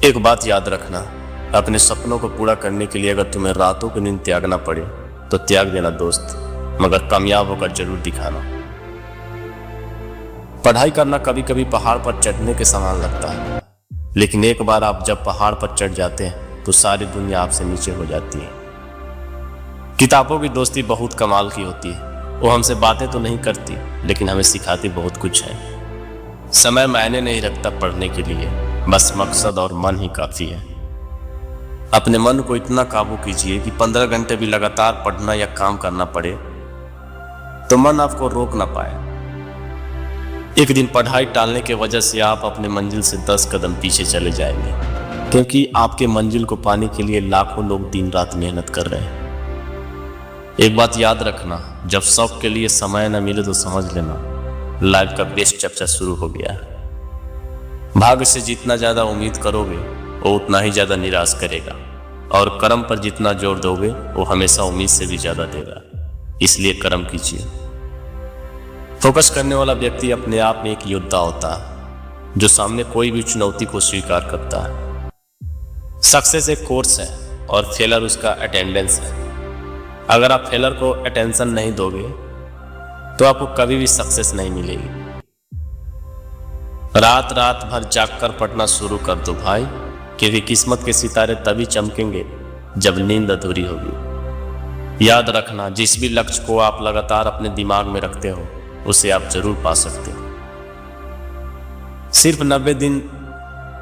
एक बात याद रखना, अपने सपनों को पूरा करने के लिए अगर तुम्हें रातों की नींद त्यागना पड़े तो त्याग देना दोस्त, मगर कामयाब होकर जरूर दिखाना। पढ़ाई करना कभी कभी पहाड़ पर चढ़ने के समान लगता है, लेकिन एक बार आप जब पहाड़ पर चढ़ जाते हैं तो सारी दुनिया आपसे नीचे हो जाती है। किताबों की दोस्ती बहुत कमाल की होती है। वो हमसे बातें तो नहीं करती, लेकिन हमें सिखाती बहुत कुछ है। समय मायने नहीं रखता पढ़ने के लिए, बस मकसद और मन ही काफी है। अपने मन को इतना काबू कीजिए कि 15 घंटे भी लगातार पढ़ना या काम करना पड़े तो मन आपको रोक ना पाए। एक दिन पढ़ाई टालने के वजह से आप अपने मंजिल से 10 कदम पीछे चले जाएंगे, क्योंकि आपके मंजिल को पाने के लिए लाखों लोग दिन रात मेहनत कर रहे हैं। एक बात याद रखना, जब शौक के लिए समय न मिले तो समझ लेना लाइफ का बेस्ट चैप्टर शुरू हो गया है। भाग्य से जितना ज्यादा उम्मीद करोगे वो उतना ही ज्यादा निराश करेगा, और कर्म पर जितना जोर दोगे वो हमेशा उम्मीद से भी ज्यादा देगा। इसलिए कर्म कीजिए। फोकस करने वाला व्यक्ति अपने आप में एक योद्धा होता है, जो सामने कोई भी चुनौती को स्वीकार करता है। सक्सेस एक कोर्स है और फेलर उसका अटेंडेंस है। अगर आप फेलर को अटेंशन नहीं दोगे तो आपको कभी भी सक्सेस नहीं मिलेगी। रात रात भर जागकर पढ़ना शुरू कर दो भाई, क्योंकि किस्मत के सितारे तभी चमकेंगे जब नींद अधूरी होगी। याद रखना, जिस भी लक्ष्य को आप लगातार अपने दिमाग में रखते हो उसे आप जरूर पा सकते हो। सिर्फ 90 दिन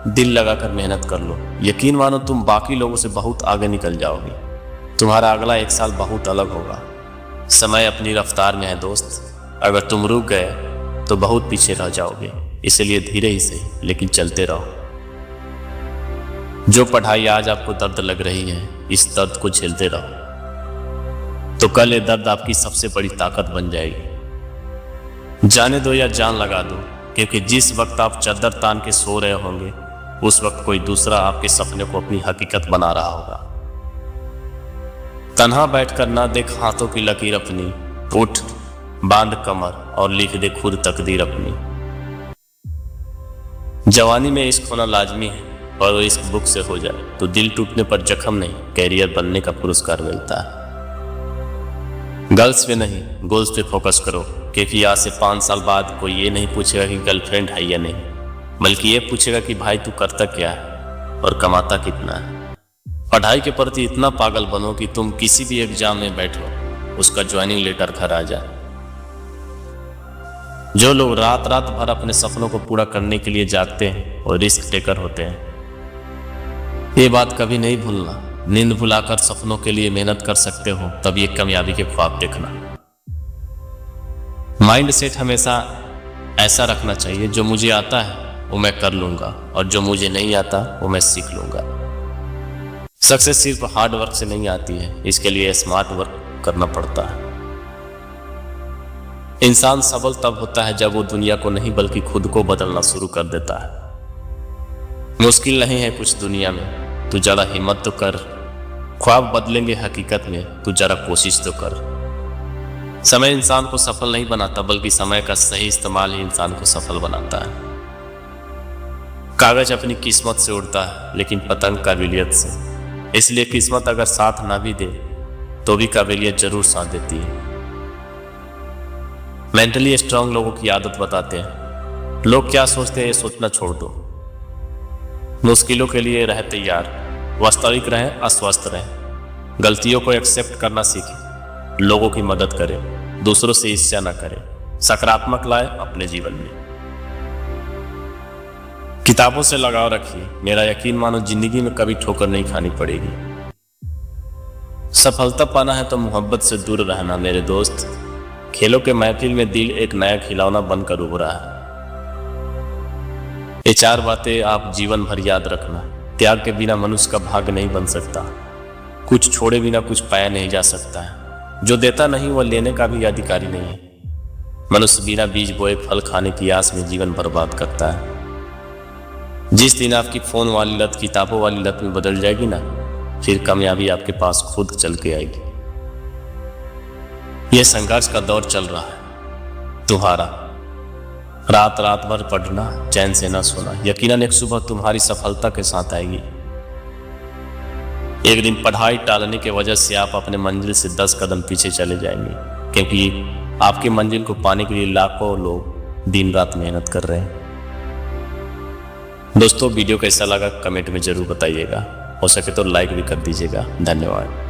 दिल लगाकर मेहनत कर लो, यकीन मानो तुम बाकी लोगों से बहुत आगे निकल जाओगे। तुम्हारा अगला 1 साल बहुत अलग होगा। समय अपनी रफ्तार में है दोस्त, अगर तुम रुक गए तो बहुत पीछे रह जाओगे। इसलिए धीरे ही सही लेकिन चलते रहो। जो पढ़ाई आज आपको दर्द लग रही है, इस दर्द को झेलते रहो तो कल ये दर्द आपकी सबसे बड़ी ताकत बन जाएगी। जाने दो या जान लगा दो, क्योंकि जिस वक्त आप चादर तान के सो रहे होंगे उस वक्त कोई दूसरा आपके सपने को अपनी हकीकत बना रहा होगा। तन्हा बैठकर ना देख हाथों की लकीर अपनी, उठ बांध कमर और लिख दे खुद तकदीर अपनी। जवानी में इश्क होना लाजमी है, और वो इश्क बुक से हो जाए तो दिल टूटने पर जख्म नहीं, कैरियर बनने का पुरस्कार मिलता है। गर्ल्स पे नहीं, गोल्स पे फोकस करो, क्योंकि आज से 5 साल बाद कोई ये नहीं पूछेगा कि गर्लफ्रेंड है या नहीं, बल्कि ये पूछेगा कि भाई तू करता क्या है और कमाता कितना है। पढ़ाई के प्रति इतना पागल बनो कि तुम किसी भी एग्जाम में बैठो उसका ज्वाइनिंग लेटर घर आ जाए। जो लोग रात रात भर अपने सपनों को पूरा करने के लिए जागते हैं और रिस्क टेकर होते हैं, ये बात कभी नहीं भूलना। नींद भुलाकर सपनों के लिए मेहनत कर सकते हो, तब ये कामयाबी के ख्वाब देखना। माइंड सेट हमेशा ऐसा रखना चाहिए, जो मुझे आता है वो मैं कर लूंगा और जो मुझे नहीं आता वो मैं सीख लूंगा। सक्सेस सिर्फ हार्ड वर्क से नहीं आती है, इसके लिए स्मार्ट वर्क करना पड़ता है। इंसान सफल तब होता है जब वो दुनिया को नहीं बल्कि खुद को बदलना शुरू कर देता है। मुश्किल नहीं है कुछ दुनिया में, तू जरा हिम्मत तो कर। ख्वाब बदलेंगे हकीकत में, तू जरा कोशिश तो कर। समय इंसान को सफल नहीं बनाता, बल्कि समय का सही इस्तेमाल ही इंसान को सफल बनाता है। कागज अपनी किस्मत से उड़ता है, लेकिन पतंग काबिलियत से। इसलिए किस्मत अगर साथ ना भी दे तो भी काबिलियत जरूर साथ देती है। मेंटली स्ट्रांग लोगों की आदत बताते हैं। लोग क्या सोचते हैं ये सोचना छोड़ दो। मुश्किलों के लिए रहे तैयार, वास्तविक रहे अस्वस्थ रहे। गलतियों को एक्सेप्ट करना सीखें, लोगों की मदद करें, दूसरों से ईर्ष्या ना करें, सकारात्मक लाए अपने जीवन में। किताबों से लगाव रखिए, मेरा यकीन मानो जिंदगी में कभी ठोकर नहीं खानी पड़ेगी। सफलता पाना है तो मोहब्बत से दूर रहना मेरे दोस्त। खेलों के महफिल में दिल एक नया खिलौना बनकर उभरा है। ये 4 बातें आप जीवन भर याद रखना। त्याग के बिना मनुष्य का भाग्य नहीं बन सकता। कुछ छोड़े बिना कुछ पाया नहीं जा सकता है। जो देता नहीं वह लेने का भी अधिकारी नहीं है। मनुष्य बिना बीज बोए फल खाने की आस में जीवन बर्बाद करता है। जिस दिन आपकी फोन वाली लत किताबों वाली लत में बदल जाएगी ना, फिर कामयाबी आपके पास खुद चल के आएगी। यह संघर्ष का दौर चल रहा है तुम्हारा। रात रात भर पढ़ना, चैन से ना सोना, यकीनन एक सुबह तुम्हारी सफलता के साथ आएगी। एक दिन पढ़ाई टालने की वजह से आप अपने मंजिल से 10 कदम पीछे चले जाएंगे, क्योंकि आपकी मंजिल को पाने के लिए लाखों लोग दिन रात मेहनत कर रहे हैं। दोस्तों, वीडियो कैसा लगा कमेंट में जरूर बताइएगा, हो सके तो लाइक भी कर दीजिएगा। धन्यवाद।